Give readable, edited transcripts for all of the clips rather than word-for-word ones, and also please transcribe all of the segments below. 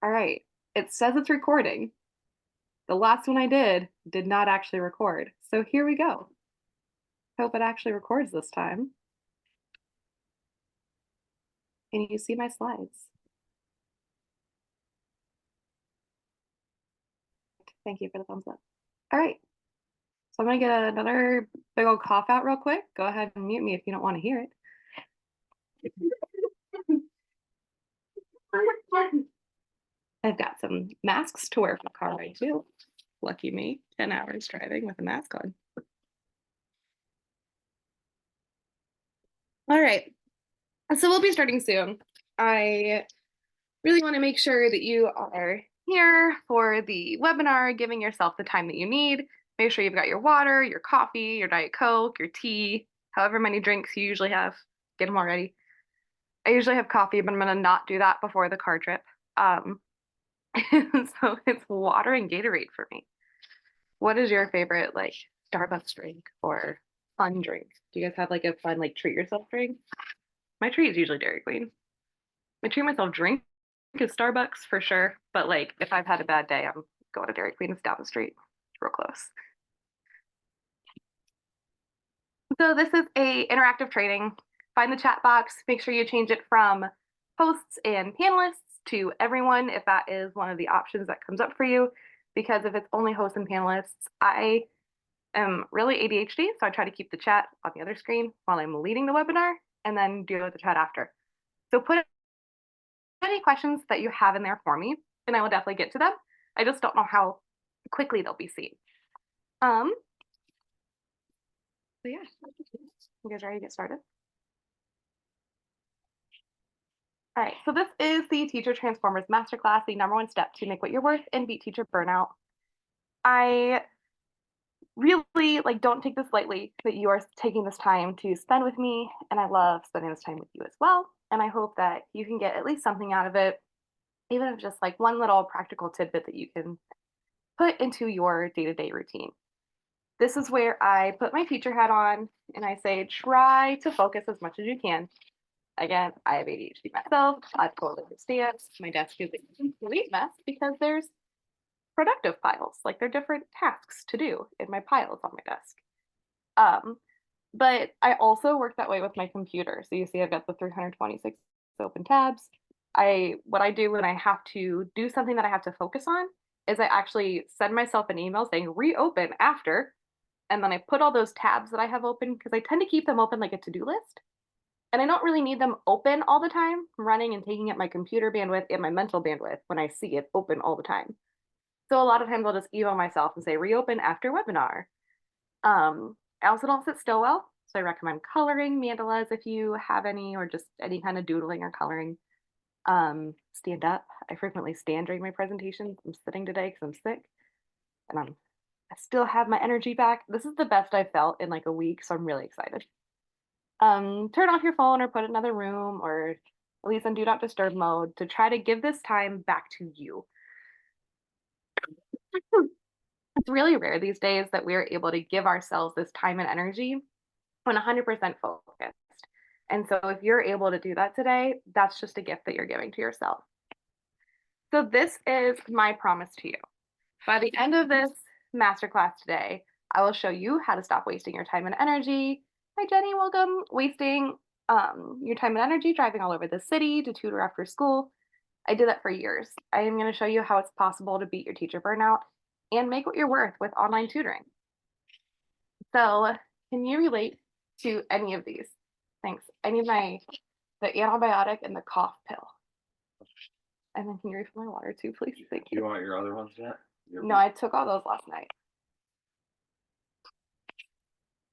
All right. It says it's recording. The last one I did not actually record. So here we go. Hope it actually records this time. Can you see my slides? Thank you for the thumbs up. All right. So I'm gonna get another big old cough out real quick. Go ahead and mute me if you don't want to hear it. I've got some masks to wear for the car ride too. Lucky me, 10 hours driving with a mask on. All right, so we'll be starting soon. I really want to make sure that you are here for the webinar, giving yourself the time that you need. Make sure you've got your water, your coffee, your Diet Coke, your tea, however many drinks you usually have. Get them all ready. I usually have coffee, but I'm going to not do that before the car trip. So it's water and Gatorade for me. What is your favorite like Starbucks drink or fun drink? Do you guys have like a fun like treat yourself drink? My treat is usually Dairy Queen. My treat myself drink is Starbucks for sure, but like if I've had a bad day, I'm going to Dairy Queen. It's down the street, it's real close. So this is a interactive training. Find the chat box. Make sure you change it from hosts and panelists to everyone if that is one of the options that comes up for you. Because if it's only hosts and panelists, I am really ADHD, so I try to keep the chat on the other screen while I'm leading the webinar and then deal with the chat after. So put any questions that you have in there for me, and I will definitely get to them. I just don't know how quickly they'll be seen. So yeah, you guys ready to get started? All right, so this is the Teacher Transformers Masterclass, the #1 step to make what you're worth and beat teacher burnout. I really don't take this lightly that you are taking this time to spend with me, and I love spending this time with you as well. And I hope that you can get at least something out of it, even if just like one little practical tidbit that you can put into your day-to-day routine. This is where I put my teacher hat on and I say, try to focus as much as you can. Again, I have ADHD myself. I totally understand. My desk is a complete mess because there's productive piles. Like there are different tasks to do in my piles on my desk. But I also work that way with my computer. So you see I've got the 326 open tabs. What I do when I have to do something that I have to focus on is I actually send myself an email saying reopen after, and then I put all those tabs that I have open because I tend to keep them open like a to-do list. And I don't really need them open all the time, running and taking up my computer bandwidth and my mental bandwidth when I see it open all the time. So a lot of times I'll just email myself and say reopen after webinar. I also don't sit still well, so I recommend coloring mandalas if you have any, or just any kind of doodling or coloring. Stand up. I frequently stand during my presentations. I'm sitting today because I'm sick, and I still have my energy back. This is the best I've felt in like a week, so I'm really excited. Turn off your phone or put it in another room, or at least in do not disturb mode to try to give this time back to you. It's really rare these days that we're able to give ourselves this time and energy when 100% focused. And so if you're able to do that today, that's just a gift that you're giving to yourself. So this is my promise to you. By the end of this masterclass today, I will show you how to stop wasting your time and energy. Hi, Jenny, welcome. Wasting your time and energy driving all over the city to tutor after school. I did that for years. I am going to show you how it's possible to beat your teacher burnout and make what you're worth with online tutoring. So can you relate to any of these? Thanks. I need the antibiotic and the cough pill. And then can you refill my water too, please? Thank you. You want your other ones yet? No, I took all those last night.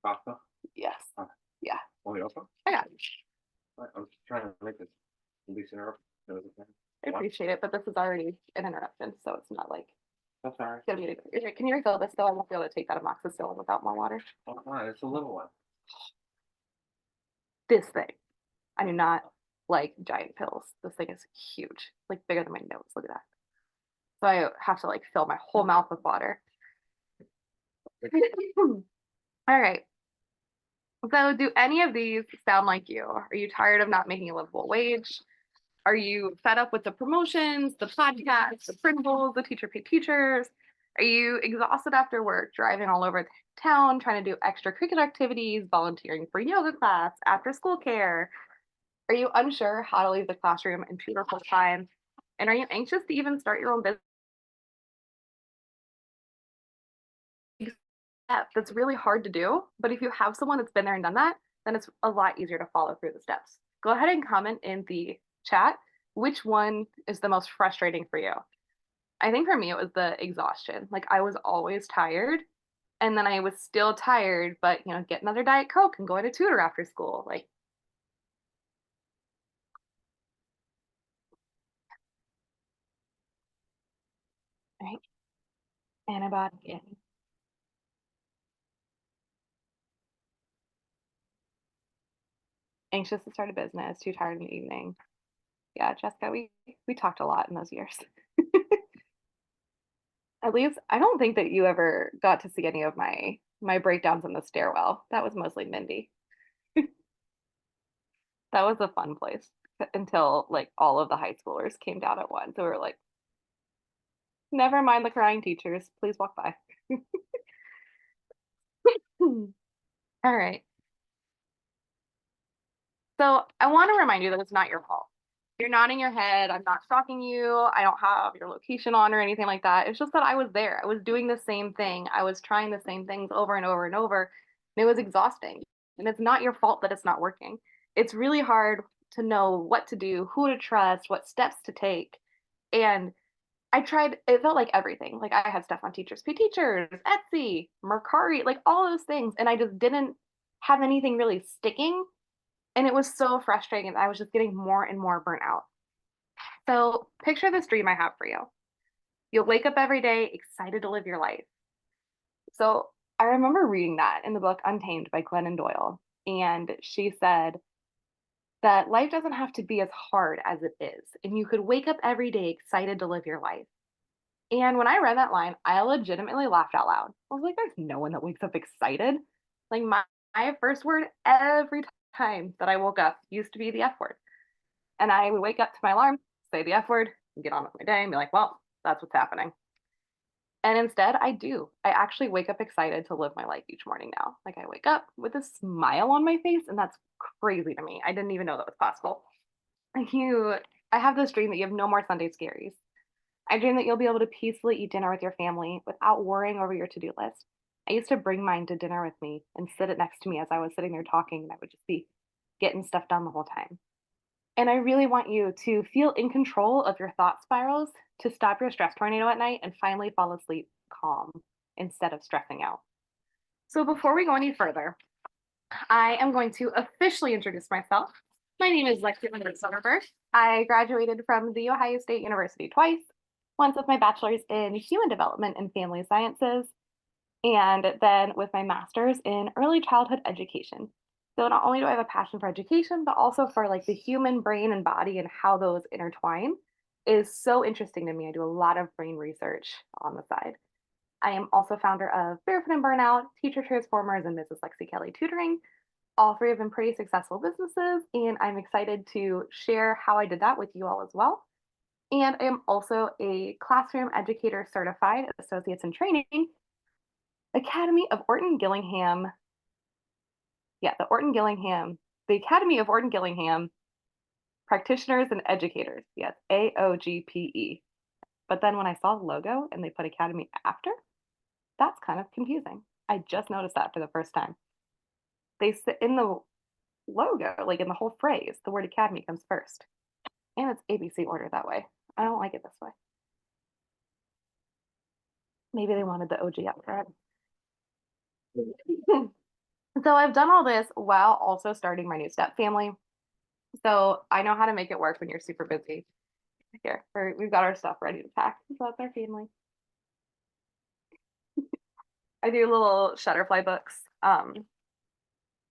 Cough pill? Yes. Yeah. Only open? I got it. I'm trying to make this least interrupt. I appreciate it, but this is already an interruption, so it's not like that's all right. Can you refill this though? I won't be able to take that amoxicillin without more water. Oh, come on, it's a little one. This thing. I do not like giant pills. This thing is huge, like bigger than my nose. Look at that. So I have to like fill my whole mouth with water. All right. So do any of these sound like you? Are you tired of not making a livable wage? Are you fed up with the promotions, the podcasts, the principals, the teacher paid teachers? Are you exhausted after work, driving all over town, trying to do extracurricular activities, volunteering for yoga class, after school care? Are you unsure how to leave the classroom in 2 full time? And are you anxious to even start your own business? That's really hard to do, but if you have someone that's been there and done that, then it's a lot easier to follow through the steps. Go ahead and comment in the chat which one is the most frustrating for you. I think for me, it was the exhaustion. Like I was always tired and then I was still tired, but get another Diet Coke and go to tutor after school. Like, right? Antibiotic. Anxious to start a business, too tired in the evening. Yeah, Jessica, we talked a lot in those years. At least I don't think that you ever got to see any of my breakdowns in the stairwell. That was mostly Mindy. That was a fun place until like all of the high schoolers came down at once. So we were like, never mind the crying teachers. Please walk by. All right. So I want to remind you that it's not your fault. You're nodding your head. I'm not stalking you. I don't have your location on or anything like that. It's just that I was there. I was doing the same thing. I was trying the same things over and over and over. And it was exhausting. And it's not your fault that it's not working. It's really hard to know what to do, who to trust, what steps to take. And I tried, it felt like everything. Like I had stuff on Teachers Pay Teachers, Etsy, Mercari, like all those things. And I just didn't have anything really sticking. And it was so frustrating. I was just getting more and more burnt out. So picture this dream I have for you. You'll wake up every day excited to live your life. So I remember reading that in the book Untamed by Glennon Doyle. And she said that life doesn't have to be as hard as it is. And you could wake up every day excited to live your life. And when I read that line, I legitimately laughed out loud. I was like, there's no one that wakes up excited. Like my first word every time that I woke up used to be the F word. And I would wake up to my alarm, say the F word, and get on with my day and be like, well, that's what's happening. And instead, I do. I actually wake up excited to live my life each morning now. Like I wake up with a smile on my face, and that's crazy to me. I didn't even know that was possible. You, I have this dream that you have no more Sunday scaries. I dream that you'll be able to peacefully eat dinner with your family without worrying over your to-do list. I used to bring mine to dinner with me and sit it next to me as I was sitting there talking, and I would just be getting stuff done the whole time. And I really want you to feel in control of your thought spirals to stop your stress tornado at night and finally fall asleep calm instead of stressing out. So before we go any further, I am going to officially introduce myself. My name is Lexi Summerberg. I graduated from The Ohio State University twice, once with my bachelor's in human development and family sciences, and then with my master's in early childhood education. So not only do I have a passion for education, but also for like the human brain and body and how those intertwine is so interesting to me. I do a lot of brain research on the side. I am also founder of Barefoot and Burnout, Teacher Transformers, and Mrs. Lexi Kelly Tutoring. All three have been pretty successful businesses, and I'm excited to share how I did that with you all as well. And I am also a classroom educator certified associates in training, Academy of Orton Gillingham. Yeah, the Academy of Orton Gillingham practitioners and educators. Yes, AOGPE. But then when I saw the logo and they put Academy after, that's kind of confusing. I just noticed that for the first time. They sit in the logo, like in the whole phrase, the word Academy comes first. And it's ABC order that way. I don't like it this way. Maybe they wanted the OG up front. So I've done all this while also starting my new step family. So I know how to make it work when you're super busy. Here, we've got our stuff ready to pack. So that's our family. I do little Shutterfly books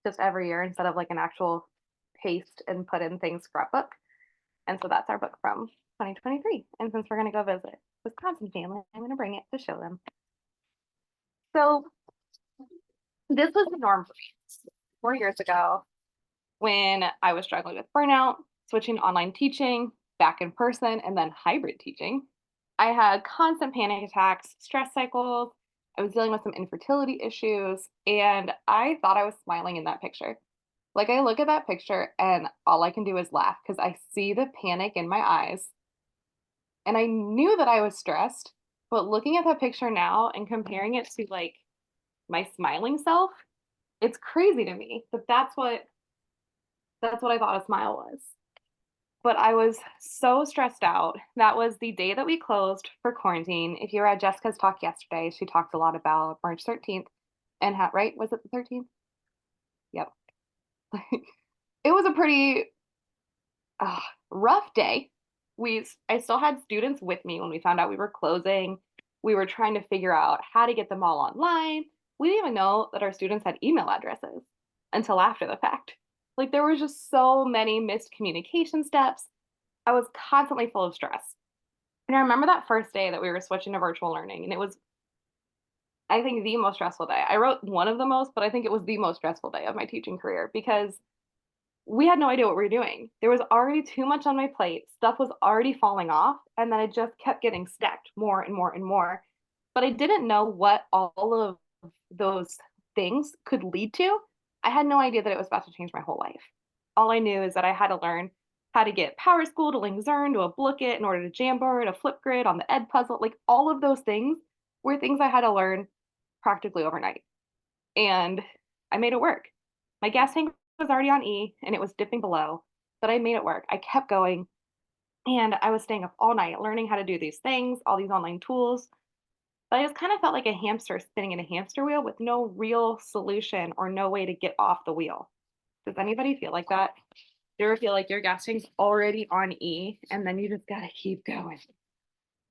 just every year instead of like an actual paste and put in things scrapbook. And so that's our book from 2023. And since we're going to go visit Wisconsin family, I'm going to bring it to show them. So this was the norm for me 4 years ago when I was struggling with burnout, switching to online teaching, back in person and then hybrid teaching. I had constant panic attacks, stress cycles. I was dealing with some infertility issues, and I thought I was smiling in that picture. Like, I look at that picture and all I can do is laugh because I see the panic in my eyes. And I knew that I was stressed, but looking at that picture now and comparing it to like my smiling self, it's crazy to me that that's what I thought a smile was. But I was so stressed out. That was the day that we closed for quarantine. If you were at Jessica's talk yesterday, she talked a lot about March 13th and how, right? Was it the 13th? Yep. It was a pretty uh, rough day. I still had students with me when we found out we were closing. We were trying to figure out how to get them all online. We didn't even know that our students had email addresses until after the fact. Like, there was just so many missed communication steps. I was constantly full of stress. And I remember that first day that we were switching to virtual learning, and it was, I think, the most stressful day. I wrote one of the most, but I think it was the most stressful day of my teaching career because we had no idea what we were doing. There was already too much on my plate. Stuff was already falling off, and then it just kept getting stacked more and more and more. But I didn't know what all of those things could lead to. I had no idea that it was about to change my whole life. All I knew is that I had to learn how to get Power School to link Zern to a Bookit in order to Jamboard, a Flipgrid on the Ed Puzzle. Like, all of those things were things I had to learn practically overnight. And I made it work. My gas tank was already on E and it was dipping below, but I made it work. I kept going and I was staying up all night learning how to do these things, all these online tools. But I just kind of felt like a hamster spinning in a hamster wheel with no real solution or no way to get off the wheel. Does anybody feel like that? Do you ever feel like your gas tank's already on E and then you just gotta keep going?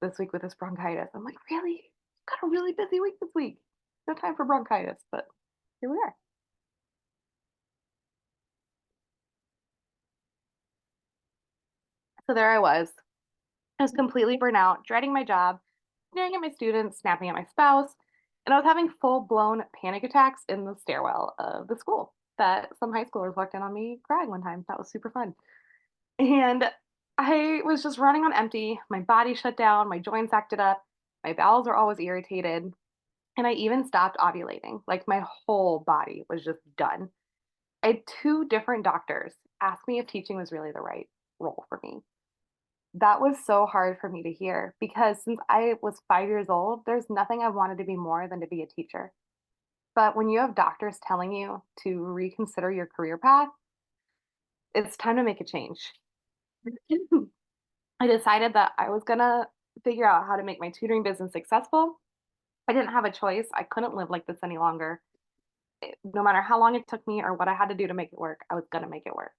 This week with this bronchitis, I'm like, really? Got a really busy week this week. No time for bronchitis, but here we are. So there I was. I was completely burnt out, dreading my job, staring at my students, snapping at my spouse, and I was having full blown panic attacks in the stairwell of the school that some high schoolers walked in on me crying one time. That was super fun. And I was just running on empty. My body shut down, my joints acted up, my bowels were always irritated, and I even stopped ovulating. Like, my whole body was just done. I had two different doctors ask me if teaching was really the right role for me. That was so hard for me to hear because since I was 5 years old, there's nothing I wanted to be more than to be a teacher. But when you have doctors telling you to reconsider your career path, it's time to make a change. I decided that I was gonna figure out how to make my tutoring business successful. I didn't have a choice. I couldn't live like this any longer. No matter how long it took me or what I had to do to make it work, I was gonna make it work.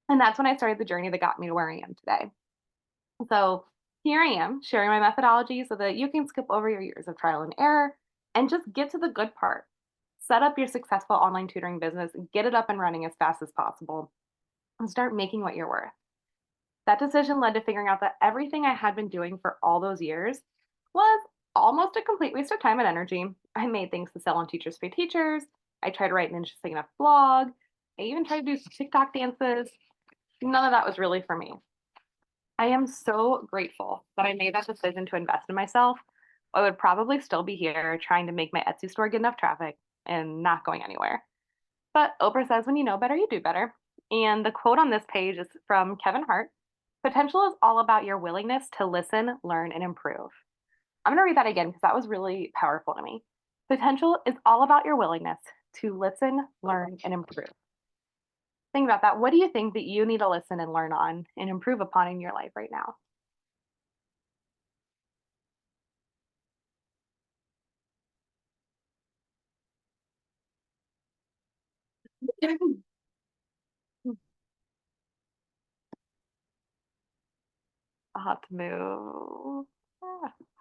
And that's when I started the journey that got me to where I am today. So here I am sharing my methodology so that you can skip over your years of trial and error and just get to the good part. Set up your successful online tutoring business, get it up and running as fast as possible, and start making what you're worth. That decision led to figuring out that everything I had been doing for all those years was almost a complete waste of time and energy. I made things to sell on Teachers Pay Teachers. I tried to write an interesting enough blog. I even tried to do TikTok dances. None of that was really for me. I am so grateful that I made that decision to invest in myself. I would probably still be here trying to make my Etsy store get enough traffic and not going anywhere. But Oprah says, when you know better, you do better. And the quote on this page is from Kevin Hart. Potential is all about your willingness to listen, learn, and improve. I'm going to read that again because that was really powerful to me. Potential is all about your willingness to listen, learn, and improve. Think about that. What do you think that you need to listen and learn on and improve upon in your life right now? I'll have to move.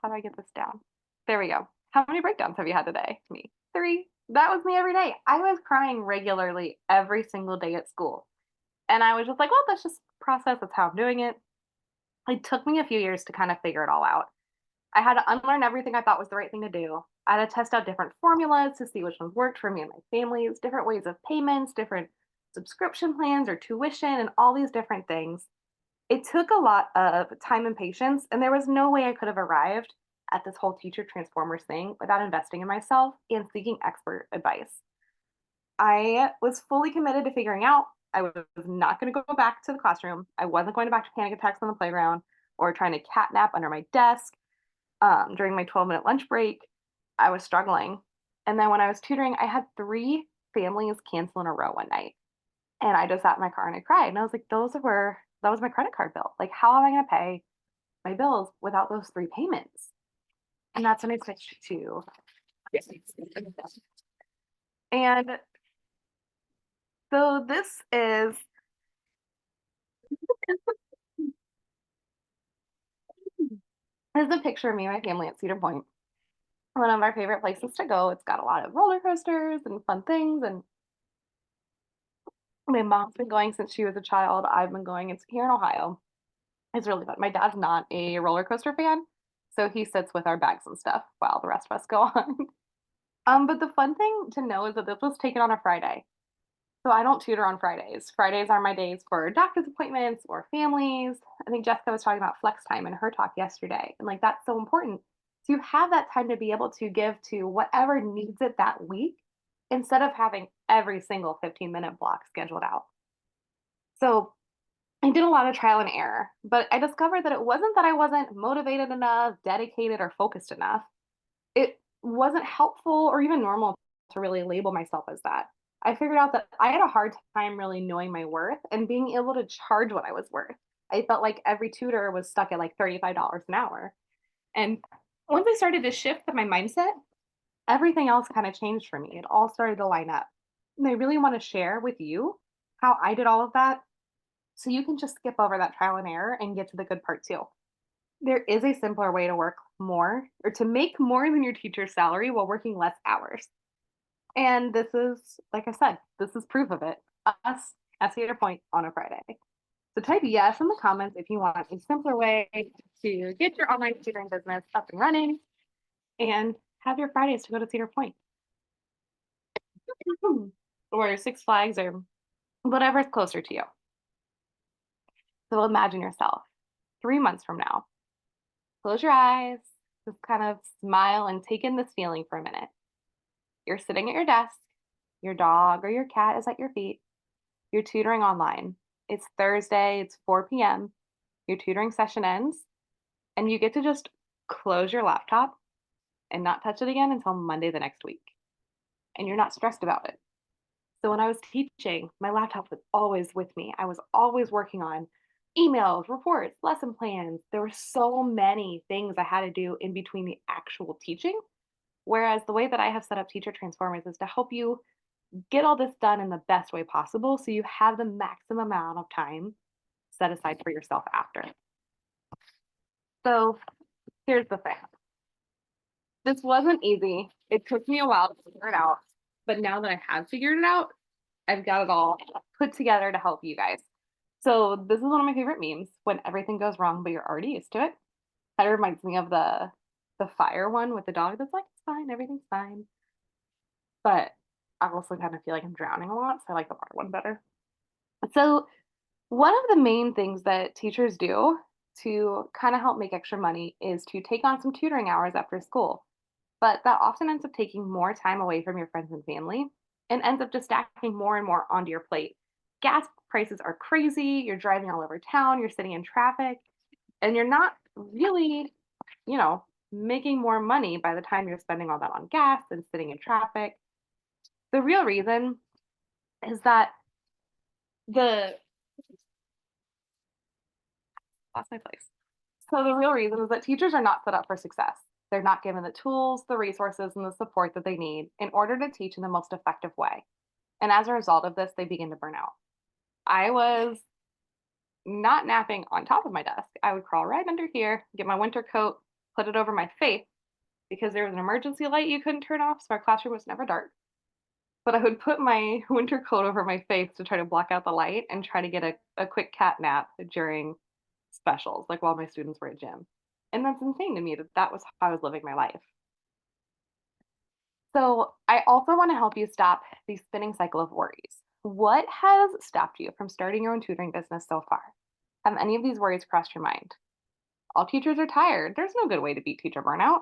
How do I get this down? There we go. How many breakdowns have you had today? Me. Three. That was me every day. I was crying regularly every single day at school. And I was just like, well, that's just process. That's how I'm doing it. It took me a few years to kind of figure it all out. I had to unlearn everything I thought was the right thing to do. I had to test out different formulas to see which ones worked for me and my family's, different ways of payments, different subscription plans or tuition and all these different things. It took a lot of time and patience, and there was no way I could have arrived at this whole teacher transformers thing without investing in myself and seeking expert advice. I was fully committed to figuring out I was not going to go back to the classroom. I wasn't going back to panic attacks on the playground or trying to catnap under my desk during my 12-minute lunch break. I was struggling. And then when I was tutoring, I had three families cancel in a row one night. And I just sat in my car and I cried. And I was like, that was my credit card bill. Like, how am I going to pay my bills without those three payments? And that's when I switched to. And so this is a picture of me and my family at Cedar Point, one of our favorite places to go. It's got a lot of roller coasters and fun things. And my mom's been going since she was a child. I've been going. It's here in Ohio. It's really fun. My dad's not a roller coaster fan, so he sits with our bags and stuff while the rest of us go on. But the fun thing to know is that this was taken on a Friday. So I don't tutor on Fridays. Fridays are my days for doctor's appointments or families. I think Jessica was talking about flex time in her talk yesterday. And like that's so important. So you have that time to be able to give to whatever needs it that week instead of having every single 15-minute block scheduled out. So I did a lot of trial and error, but I discovered that it wasn't that I wasn't motivated enough, dedicated, or focused enough. It wasn't helpful or even normal to really label myself as that. I figured out that I had a hard time really knowing my worth and being able to charge what I was worth. I felt like every tutor was stuck at like $35 an hour. And once I started to shift my mindset, everything else kind of changed for me. It all started to line up. And I really want to share with you how I did all of that so you can just skip over that trial and error and get to the good part too. There is a simpler way to work more or to make more than your teacher's salary while working less hours. And this is, like I said, this is proof of it. Us at Cedar Point on a Friday. So type yes in the comments if you want a simpler way to get your online tutoring business up and running and have your Fridays to go to Cedar Point or Six Flags or whatever's closer to you. So imagine yourself 3 months from now. Close your eyes, just kind of smile and take in this feeling for a minute. You're sitting at your desk, your dog or your cat is at your feet, you're tutoring online. It's Thursday, it's 4 p.m., your tutoring session ends, and you get to just close your laptop and not touch it again until Monday the next week. And you're not stressed about it. So when I was teaching, my laptop was always with me. I was always working on emails, reports, lesson plans. There were so many things I had to do in between the actual teaching. Whereas the way that I have set up Teacher Transformers is to help you get all this done in the best way possible so you have the maximum amount of time set aside for yourself after. So here's the thing. This wasn't easy. It took me a while to figure it out. But now that I have figured it out, I've got it all put together to help you guys. So this is one of my favorite memes when everything goes wrong, but you're already used to it. Kind of reminds me of the fire one with the dog that's like, it's fine, everything's fine. But I also kind of feel like I'm drowning a lot, so I like the water one better. So one of the main things that teachers do to kind of help make extra money is to take on some tutoring hours after school. But that often ends up taking more time away from your friends and family and ends up just stacking more and more onto your plate. Gas prices are crazy. You're driving all over town, you're sitting in traffic, and you're not really, making more money by the time you're spending all that on gas and sitting in traffic. The real reason is that the lost my place. So the real reason is that teachers are not set up for success. They're not given the tools, the resources, and the support that they need in order to teach in the most effective way. And as a result of this, they begin to burn out. I was not napping on top of my desk. I would crawl right under here, get my winter coat, put it over my face because there was an emergency light you couldn't turn off, so our classroom was never dark. But I would put my winter coat over my face to try to block out the light and try to get a quick cat nap during specials, like while my students were at gym. And that's insane to me that that was how I was living my life. So I also want to help you stop the spinning cycle of worries. What has stopped you from starting your own tutoring business so far? Have any of these worries crossed your mind? All teachers are tired. There's no good way to beat teacher burnout.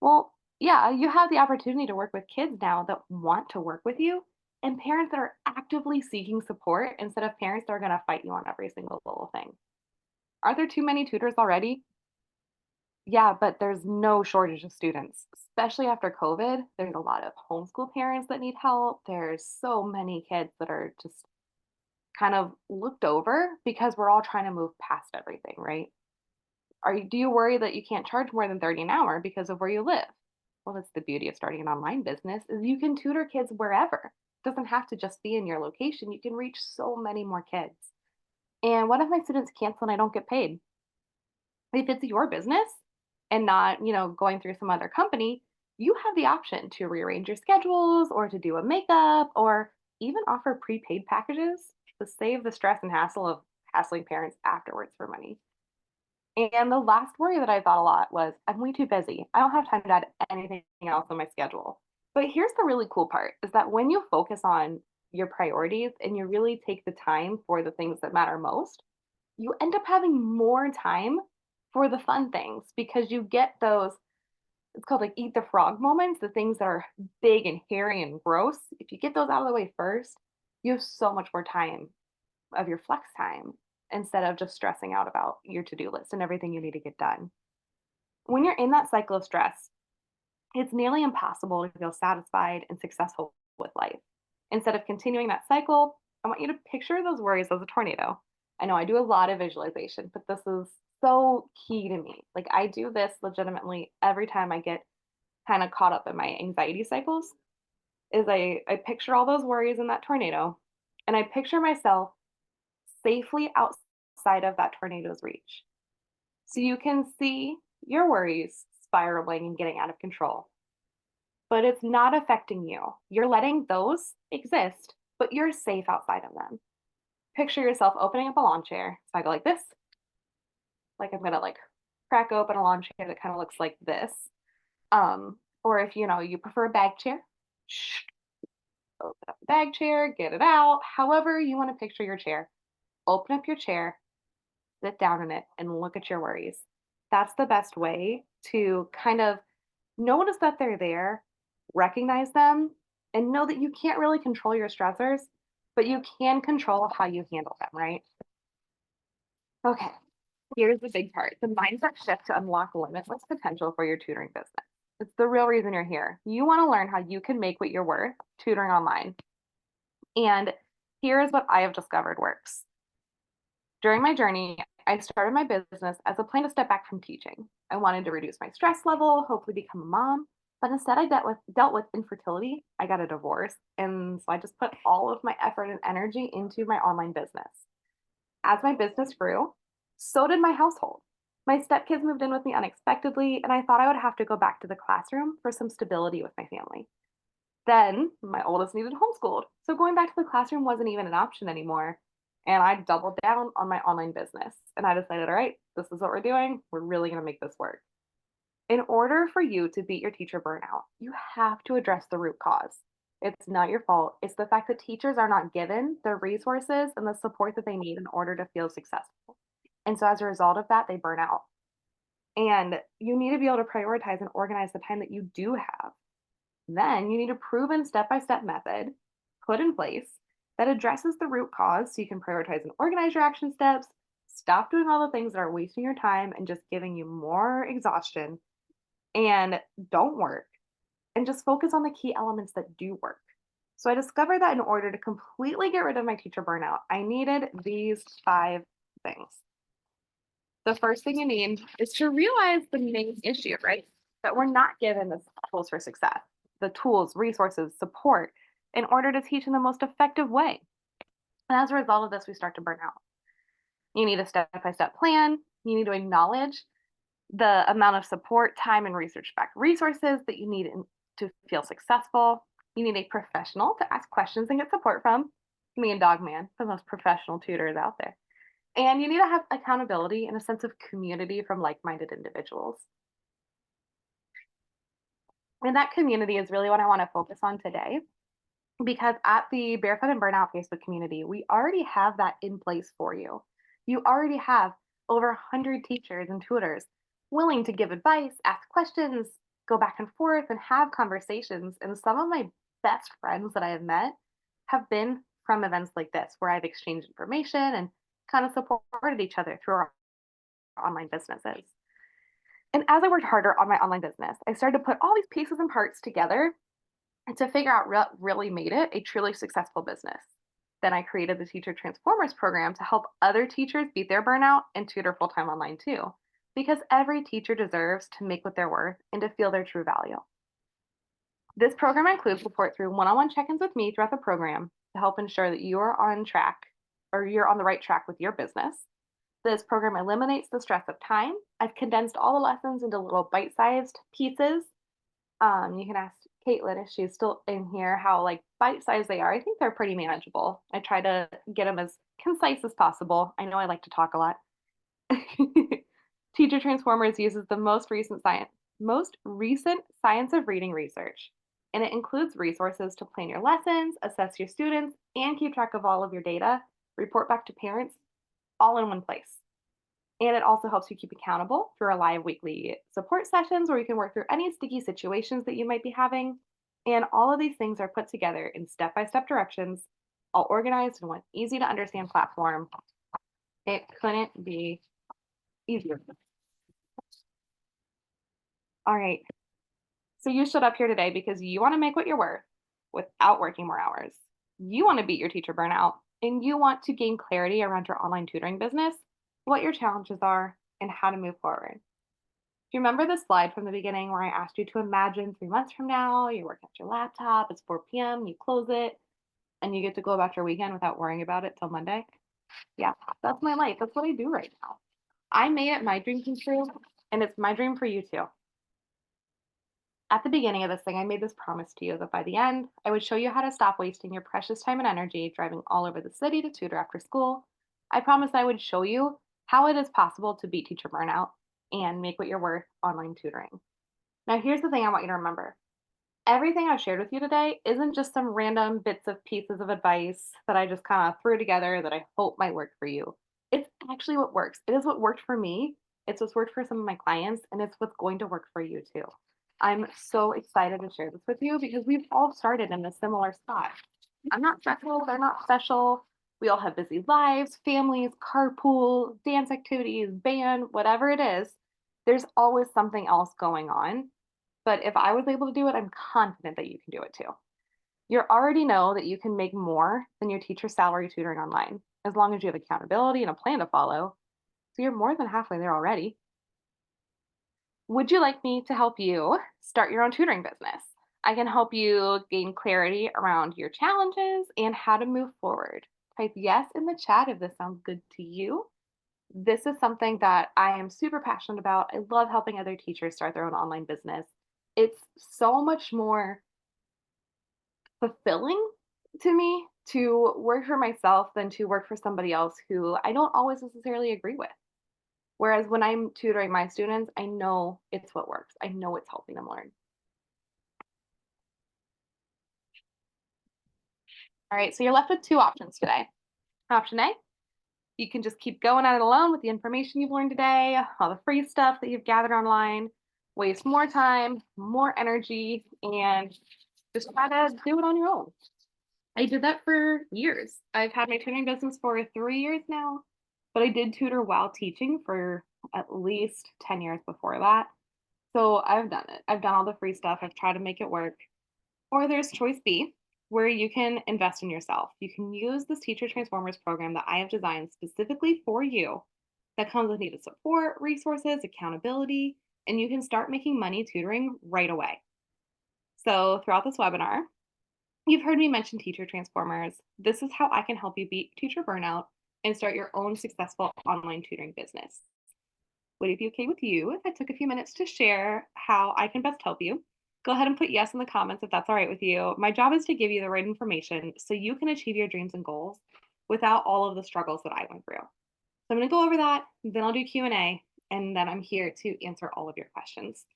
Well, yeah, you have the opportunity to work with kids now that want to work with you and parents that are actively seeking support instead of parents that are going to fight you on every single little thing. Aren't there too many tutors already? Yeah, but there's no shortage of students, especially after COVID. There's a lot of homeschool parents that need help. There's so many kids that are just kind of looked over because we're all trying to move past everything, right? Do you worry that you can't charge more than 30 an hour because of where you live? Well, that's the beauty of starting an online business is you can tutor kids wherever. It doesn't have to just be in your location. You can reach so many more kids. And what if my students cancel and I don't get paid? If it's your business and not, going through some other company, you have the option to rearrange your schedules or to do a makeup or even offer prepaid packages to save the stress and hassle of hassling parents afterwards for money. And the last worry that I thought a lot was I'm way too busy. I don't have time to add anything else on my schedule. But here's the really cool part is that when you focus on your priorities and you really take the time for the things that matter most, you end up having more time for the fun things because you get those, it's called like eat the frog moments, the things that are big and hairy and gross. If you get those out of the way first, you have so much more time of your flex time instead of just stressing out about your to-do list and everything you need to get done. When you're in that cycle of stress, it's nearly impossible to feel satisfied and successful with life. Instead of continuing that cycle, I want you to picture those worries as a tornado. I know I do a lot of visualization, but this is so key to me. Like I do this legitimately every time I get kind of caught up in my anxiety cycles is I picture all those worries in that tornado and I picture myself safely outside of that tornado's reach. So you can see your worries spiraling and getting out of control, but it's not affecting you. You're letting those exist, but you're safe outside of them. Picture yourself opening up a lawn chair. So I go like this, like I'm gonna like crack open a lawn chair that kind of looks like this. Or if you prefer a bag chair, open up the bag chair, get it out. However you want to picture your chair. Open up your chair, sit down in it and look at your worries. That's the best way to kind of notice that they're there, recognize them, and know that you can't really control your stressors, but you can control how you handle them, right? Okay, here's the big part the mindset shift to unlock limitless potential for your tutoring business. It's the real reason you're here. You want to learn how you can make what you're worth tutoring online. And here's what I have discovered works. During my journey, I started my business as a plan to step back from teaching. I wanted to reduce my stress level, hopefully become a mom, but instead I dealt with infertility. I got a divorce, and so I just put all of my effort and energy into my online business. As my business grew, so did my household. My stepkids moved in with me unexpectedly, and I thought I would have to go back to the classroom for some stability with my family. Then my oldest needed homeschooled, so going back to the classroom wasn't even an option anymore. And I doubled down on my online business. And I decided, all right, this is what we're doing. We're really going to make this work. In order for you to beat your teacher burnout, you have to address the root cause. It's not your fault. It's the fact that teachers are not given the resources and the support that they need in order to feel successful. And so as a result of that, they burn out. And you need to be able to prioritize and organize the time that you do have. Then you need a proven step by step method put in place that addresses the root cause so you can prioritize and organize your action steps, stop doing all the things that are wasting your time and just giving you more exhaustion, and don't work, and just focus on the key elements that do work. So I discovered that in order to completely get rid of my teacher burnout, I needed these 5 things. The first thing you need is to realize the main issue, right? That we're not given the tools for success, the tools, resources, support in order to teach in the most effective way. And as a result of this, we start to burn out. You need a step by step plan. You need to acknowledge the amount of support, time, and research backed resources that you need to feel successful. You need a professional to ask questions and get support from. Me and Dogman, the most professional tutors out there. And you need to have accountability and a sense of community from like minded individuals. And that community is really what I want to focus on today. because at the Barefoot and Burnout Facebook community, we already have that in place for you. You already have over 100 teachers and tutors willing to give advice, ask questions, go back and forth, and have conversations. And some of my best friends that I have met have been from events like this, where I've exchanged information and kind of supported each other through our online businesses. And as I worked harder on my online business, I started to put all these pieces and parts together and to figure out what really made it a truly successful business. Then I created the Teacher Transformers program to help other teachers beat their burnout and tutor full time online too. Because every teacher deserves to make what they're worth and to feel their true value. This program includes support through one on one check ins with me throughout the program to help ensure that you are on track or you're on the right track with your business. This program eliminates the stress of time. I've condensed all the lessons into little bite sized pieces. You can ask Caitlin if she's still in here how like bite-sized they are. I think they're pretty manageable. I try to get them as concise as possible. I know I like to talk a lot. Teacher Transformers uses the most recent science of reading research, and it includes resources to plan your lessons, assess your students, and keep track of all of your data, report back to parents, all in one place. And it also helps you keep accountable through our live weekly support sessions where you can work through any sticky situations that you might be having. And all of these things are put together in step by step directions, all organized in one easy to understand platform. It couldn't be easier. All right. So you showed up here today because you want to make what you're worth without working more hours. You want to beat your teacher burnout and you want to gain clarity around your online tutoring business, what your challenges are, and how to move forward. Do you remember the slide from the beginning where I asked you to imagine 3 months from now, you're working at your laptop, it's 4 p.m., you close it, and you get to go about your weekend without worrying about it till Monday? Yeah, that's my life. That's what I do right now. I made it my dream come true, and it's my dream for you too. At the beginning of this thing, I made this promise to you that by the end, I would show you how to stop wasting your precious time and energy driving all over the city to tutor after school. I promised I would show you how it is possible to beat teacher burnout and make what you're worth online tutoring. Now, here's the thing I want you to remember. Everything I've shared with you today isn't just some random bits of pieces of advice that I just kind of threw together that I hope might work for you. It's actually what works. It is what worked for me. It's what's worked for some of my clients, and it's what's going to work for you too. I'm so excited to share this with you because we've all started in a similar spot. I'm not special, they're not special. We all have busy lives, families, carpool, dance activities, band, whatever it is. There's always something else going on. But if I was able to do it, I'm confident that you can do it too. You already know that you can make more than your teacher's salary tutoring online, as long as you have accountability and a plan to follow. So you're more than halfway there already. Would you like me to help you start your own tutoring business? I can help you gain clarity around your challenges and how to move forward. Type yes in the chat if this sounds good to you. This is something that I am super passionate about. I love helping other teachers start their own online business. It's so much more fulfilling to me to work for myself than to work for somebody else who I don't always necessarily agree with. Whereas when I'm tutoring my students, I know it's what works. I know it's helping them learn. All right, so you're left with two options today. Option A, you can just keep going at it alone with the information you've learned today, all the free stuff that you've gathered online, waste more time, more energy, and just try to do it on your own. I did that for years. I've had my tutoring business for 3 years now, but I did tutor while teaching for at least 10 years before that. So I've done it. I've done all the free stuff. I've tried to make it work. Or there's choice B, where you can invest in yourself. You can use this Teacher Transformers program that I have designed specifically for you that comes with needed support, resources, accountability, and you can start making money tutoring right away. So throughout this webinar, you've heard me mention Teacher Transformers. This is how I can help you beat teacher burnout and start your own successful online tutoring business. Would it be okay with you if I took a few minutes to share how I can best help you? Go ahead and put yes in the comments if that's all right with you. My job is to give you the right information so you can achieve your dreams and goals without all of the struggles that I went through. So I'm going to go over that, then I'll do Q&A, and then I'm here to answer all of your questions.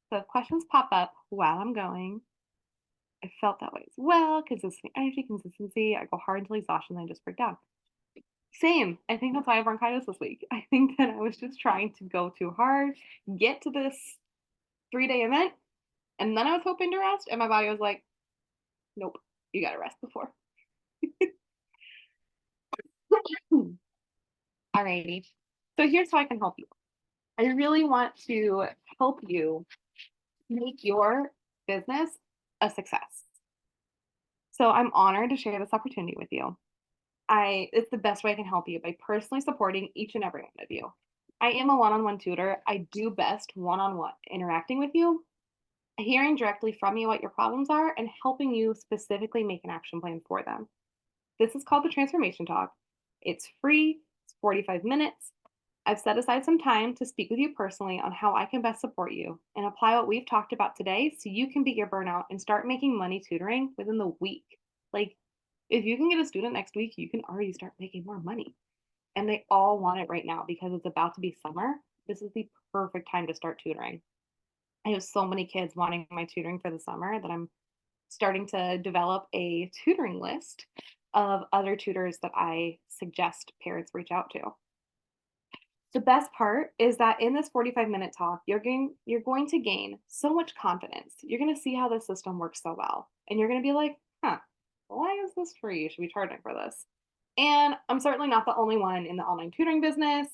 So if questions pop up while I'm going, I felt that way as well. Consistent energy, consistency. I go hard until exhaustion, then I just break down. Same. I think that's why I have bronchitis this week. I think that I was just trying to go too hard, get to this 3-day event, and then I was hoping to rest, and my body was like, nope, you gotta rest before. Alrighty. So here's how I can help you. I really want to help you make your business a success. So I'm honored to share this opportunity with you. It's the best way I can help you by personally supporting each and every one of you. I am a one-on-one tutor. I do best one-on-one interacting with you, hearing directly from you what your problems are, and helping you specifically make an action plan for them. This is called the Transformation Talk. It's free, it's 45 minutes. I've set aside some time to speak with you personally on how I can best support you and apply what we've talked about today so you can beat your burnout and start making money tutoring within the week. Like, if you can get a student next week, you can already start making more money. And they all want it right now because it's about to be summer. This is the perfect time to start tutoring. I have so many kids wanting my tutoring for the summer that I'm starting to develop a tutoring list of other tutors that I suggest parents reach out to. The best part is that in this 45-minute talk, you're going to gain so much confidence. You're going to see how the system works so well. And you're going to be like, huh, why is this free? You should be charging for this. And I'm certainly not the only one in the online tutoring business.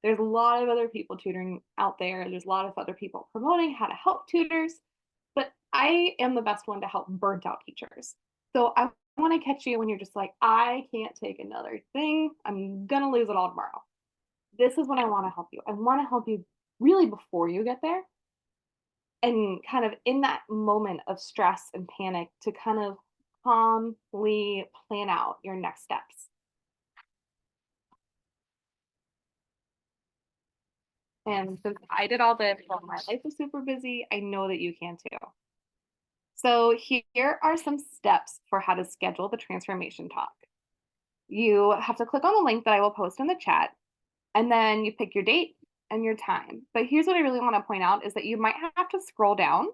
There's a lot of other people tutoring out there. There's a lot of other people promoting how to help tutors, but I am the best one to help burnt out teachers. So I want to catch you when you're just like, I can't take another thing. I'm going to lose it all tomorrow. This is when I want to help you. I want to help you really before you get there and kind of in that moment of stress and panic to kind of calmly plan out your next steps. And since I did all this while my life was super busy, I know that you can too. So here are some steps for how to schedule the transformation talk. You have to click on the link that I will post in the chat, and then you pick your date and your time. But here's what I really want to point out is that you might have to scroll down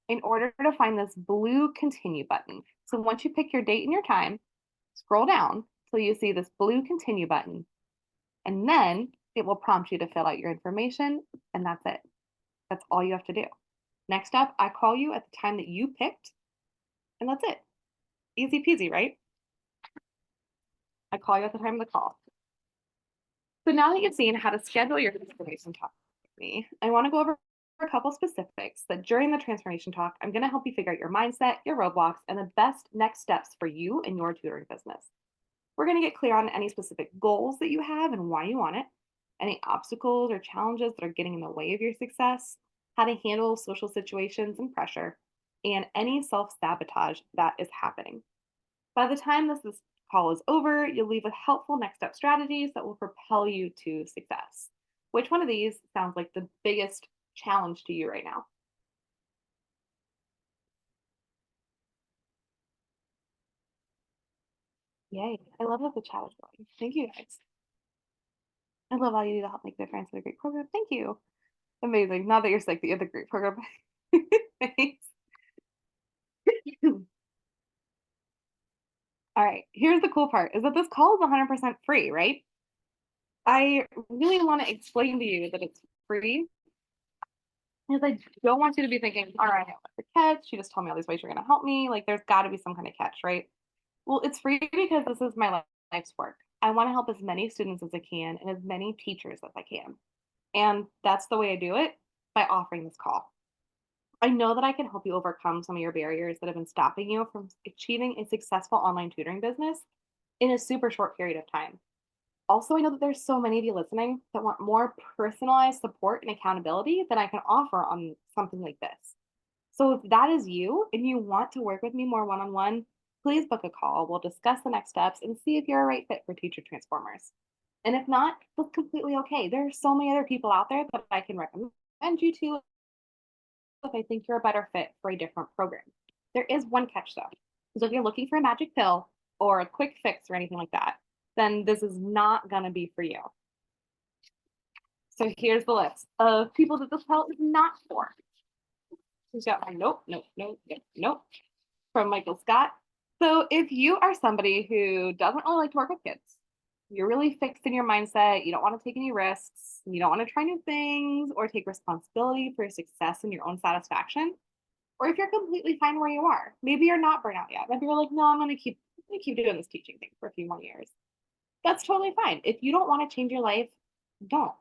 in order to find this blue continue button. So once you pick your date and your time, scroll down till you see this blue continue button, and then it will prompt you to fill out your information, and that's it. That's all you have to do. Next up, I call you at the time that you picked, and that's it. Easy peasy, right? I call you at the time of the call. So now that you've seen how to schedule your transformation talk with me, I want to go over a couple specifics that during the transformation talk, I'm going to help you figure out your mindset, your roadblocks, and the best next steps for you and your tutoring business. We're going to get clear on any specific goals that you have and why you want it, any obstacles or challenges that are getting in the way of your success, how to handle social situations and pressure, and any self-sabotage that is happening. By the time this call is over, you'll leave with helpful next step strategies that will propel you to success. Which one of these sounds like the biggest challenge to you right now? Yay. I love that the chat is going. Thank you guys. I love all you do to help make the difference in a great program. Thank you. Amazing. Not that you're sick, the other great program. Thanks. All right. Here's the cool part is that this call is 100% free, right? I really want to explain to you that it's free because I don't want you to be thinking, all right, what's the catch? She just told me all these ways you're going to help me. Like, there's got to be some kind of catch, right? Well, it's free because this is my life's work. I want to help as many students as I can and as many teachers as I can. And that's the way I do it by offering this call. I know that I can help you overcome some of your barriers that have been stopping you from achieving a successful online tutoring business in a super short period of time. Also, I know that there's so many of you listening that want more personalized support and accountability that I can offer on something like this. So if that is you and you want to work with me more one-on-one, please book a call. We'll discuss the next steps and see if you're a right fit for Teacher Transformers. And if not, that's completely okay. There are so many other people out there that I can recommend you to if I think you're a better fit for a different program. There is one catch though. So if you're looking for a magic pill or a quick fix or anything like that, then this is not gonna be for you. So here's the list of people that this pill is not for. She's got my nope, nope, nope, nope, nope. from Michael Scott. So if you are somebody who doesn't really like to work with kids, you're really fixed in your mindset, you don't want to take any risks, you don't want to try new things or take responsibility for your success and your own satisfaction, or if you're completely fine where you are, maybe you're not burnout yet. Maybe you're like, no, I'm gonna keep doing this teaching thing for a few more years. That's totally fine. If you don't want to change your life, don't.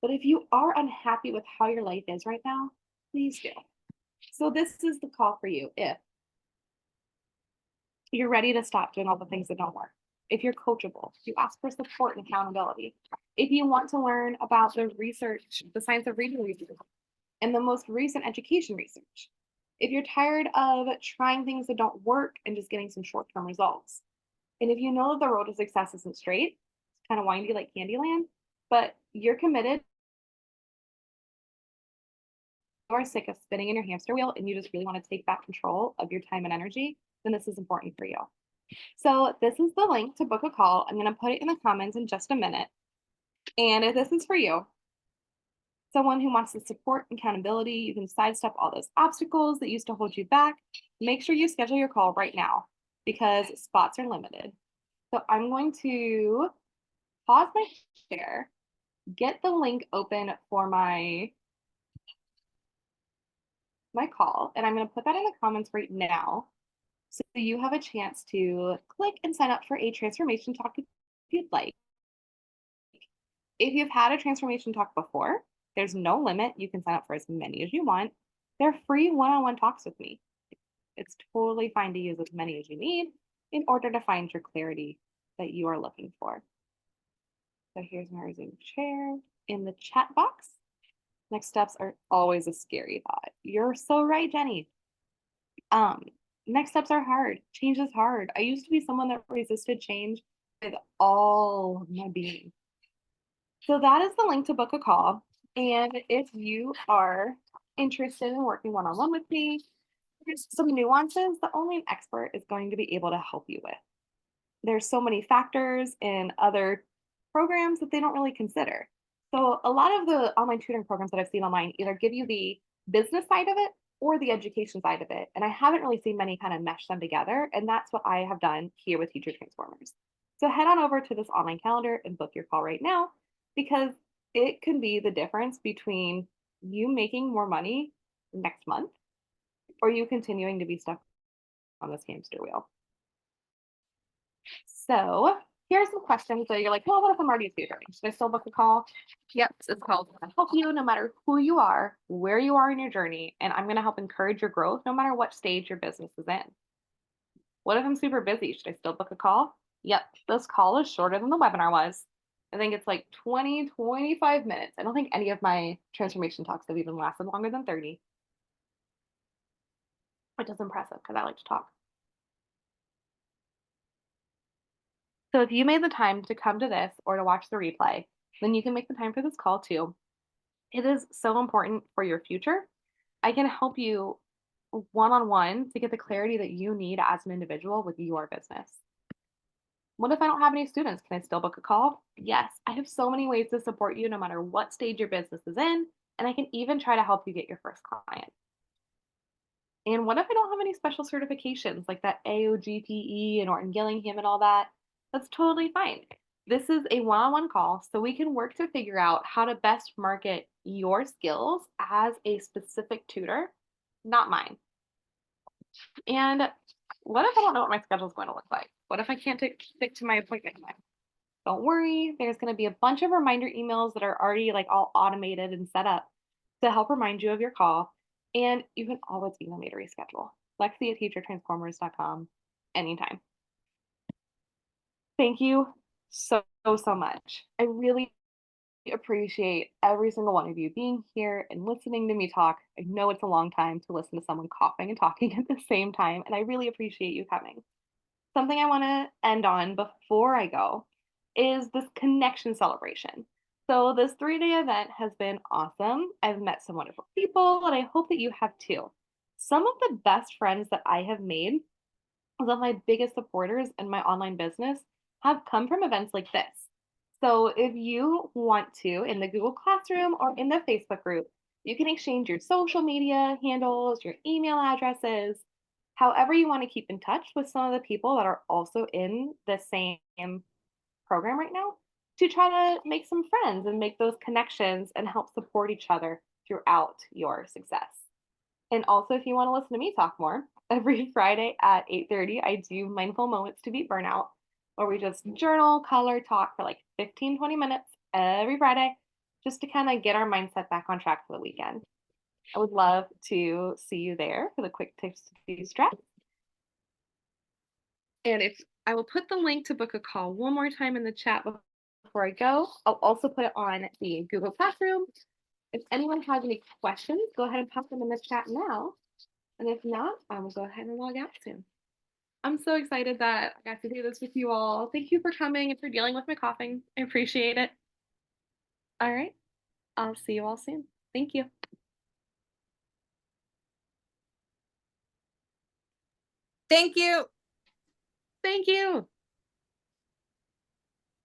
But if you are unhappy with how your life is right now, please do. So this is the call for you. If you're ready to stop doing all the things that don't work, if you're coachable, you ask for support and accountability. If you want to learn about the research, the science of reading research, and the most recent education research. If you're tired of trying things that don't work and just getting some short-term results. And if you know that the road to success isn't straight, it's kind of windy like Candyland, but you're committed, you are sick of spinning in your hamster wheel and you just really want to take back control of your time and energy, then this is important for you. So this is the link to book a call. I'm going to put it in the comments in just a minute. And if this is for you, someone who wants the support and accountability, you can sidestep all those obstacles that used to hold you back. Make sure you schedule your call right now because spots are limited. So I'm going to pause my share, get the link open for my call, and I'm going to put that in the comments right now. So you have a chance to click and sign up for a transformation talk if you'd like. If you've had a transformation talk before, there's no limit. You can sign up for as many as you want. They're free one-on-one talks with me. It's totally fine to use as many as you need in order to find your clarity that you are looking for. So here's my resume share in the chat box. Next steps are always a scary thought. You're so right, Jenny. Next steps are hard. Change is hard. I used to be someone that resisted change with all of my being. So that is the link to book a call. And if you are interested in working one-on-one with me, there's some nuances that only an expert is going to be able to help you with. There's so many factors in other programs that they don't really consider. So a lot of the online tutoring programs that I've seen online either give you the business side of it or the education side of it. And I haven't really seen many kind of mesh them together. And that's what I have done here with Teacher Transformers. So head on over to this online calendar and book your call right now because it can be the difference between you making more money next month or you continuing to be stuck on this hamster wheel. So here's some questions that you're like, well, what if I'm already tutoring? Should I still book a call? Yep, it's called help you no matter who you are, where you are in your journey, and I'm going to help encourage your growth no matter what stage your business is in. What if I'm super busy? Should I still book a call? Yep, this call is shorter than the webinar was. I think it's like 20, 25 minutes. I don't think any of my transformation talks have even lasted longer than 30. Which is impressive because I like to talk. So if you made the time to come to this or to watch the replay, then you can make the time for this call too. It is so important for your future. I can help you one-on-one to get the clarity that you need as an individual with your business. What if I don't have any students? Can I still book a call? Yes, I have so many ways to support you no matter what stage your business is in, and I can even try to help you get your first client. And what if I don't have any special certifications like that AOGPE and Orton Gillingham and all that? That's totally fine. This is a one-on-one call, so we can work to figure out how to best market your skills as a specific tutor, not mine. And what if I don't know what my schedule is going to look like? What if I can't stick to my appointment time? Don't worry, there's going to be a bunch of reminder emails that are already like all automated and set up to help remind you of your call. And you can always email me to reschedule. Lexi@teachertransformers.com anytime. Thank you so much. I really appreciate every single one of you being here and listening to me talk. I know it's a long time to listen to someone coughing and talking at the same time, and I really appreciate you coming. Something I want to end on before I go is this connection celebration. So this 3-day event has been awesome. I've met some wonderful people, and I hope that you have too. Some of the best friends that I have made, some of my biggest supporters in my online business have come from events like this. So if you want to, in the Google Classroom or in the Facebook group, you can exchange your social media handles, your email addresses. However, you want to keep in touch with some of the people that are also in the same program right now to try to make some friends and make those connections and help support each other throughout your success. And also, if you want to listen to me talk more, every Friday at 8:30, I do Mindful Moments to Beat Burnout, where we just journal, color, talk for like 15, 20 minutes every Friday, just to kind of get our mindset back on track for the weekend. I would love to see you there for the quick tips to de-stress. And if I will put the link to book a call one more time in the chat before I go, I'll also put it on the Google Classroom. If anyone has any questions, go ahead and pop them in the chat now. And if not, I will go ahead and log out soon. I'm so excited that I got to do this with you all. Thank you for coming and for dealing with my coughing. I appreciate it. All right. I'll see you all soon. Thank you. Thank you. Thank you.